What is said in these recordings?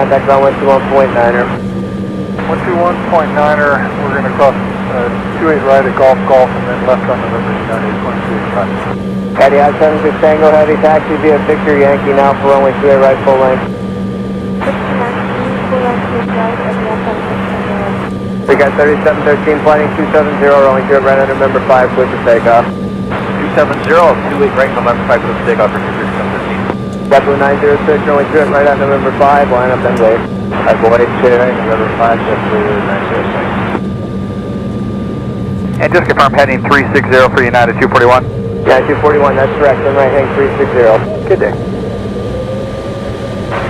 contact on 121.9er. 121.9er, we're going to cross 28 right at Golf Golf and then left on November 28, 2285. Caddy out 76 Tango Heavy, taxi via Victor Yankee now for runway 28 right, full length. We got 3713 planning 270, runway 28 right under number 5, clear for takeoff. 270, 28 right, November 5, clear for takeoff for 3713. JetBlue 906, runway 28 right on November 5, line up and wait. I go right, clear right, November 5, JetBlue 906. And just confirm heading 360 for United 241. Yeah, 241, that's correct, on right hang 360. Good day.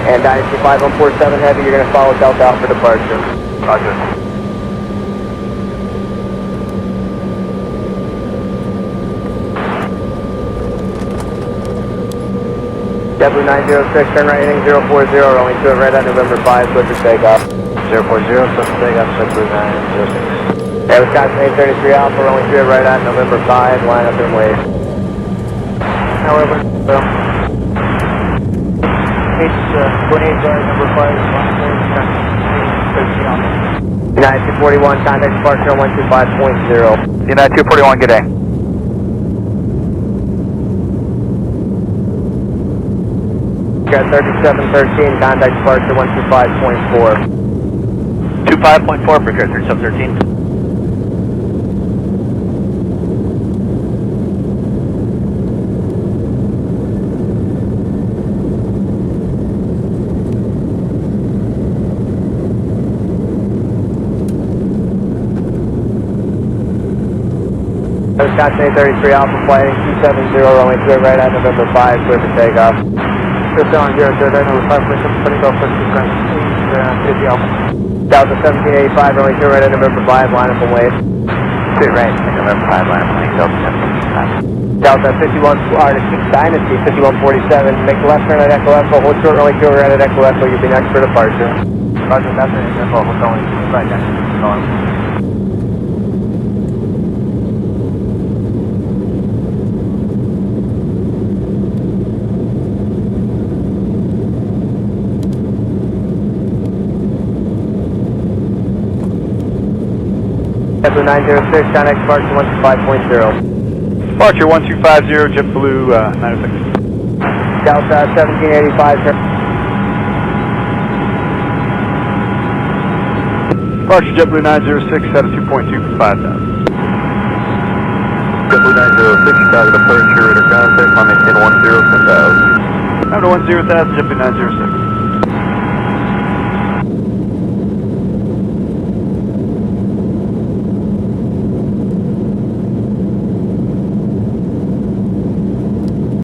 And Dynasty 5147 Heavy, you're going to follow Delta out for departure. Roger. JetBlue 906, turn right heading 040, runway 28 right on November 5, clear for takeoff. 040, clear for takeoff, JetBlue 906. Yeah, Wisconsin 833 Alpha, runway 28 right on November 5, line up and wait. However, 28 right, number 5, United 241, contact departure on 125.0. United 241, good day. Got 3713, contact departure 125.4. 25.4 for 3713. Wisconsin 833 Alpha, flight 270, runway 28 right on November 5, clear for takeoff. just on 0, right, number 5, putting off for 50 Alpha. Delta 1785, runway 28 right on November 5, line up and wait. Straight right, November 5, line up and wait, Delta 1785. Delta 51, Dynasty 5147, make the left turn at Echo Echo, hold short runway 28 right at Echo Echo, you'll be next for departure. Roger, that's it, that's all, we're going right next, going. JetBlue 906, contact departure 125.0. Departure 1250, JetBlue 906. Delta 1785, Departure JetBlue 906, set at 2.25 thousand. JetBlue 906, Chicago departure, radar contact, my maintain 10,000. Number 10,000, JetBlue 906.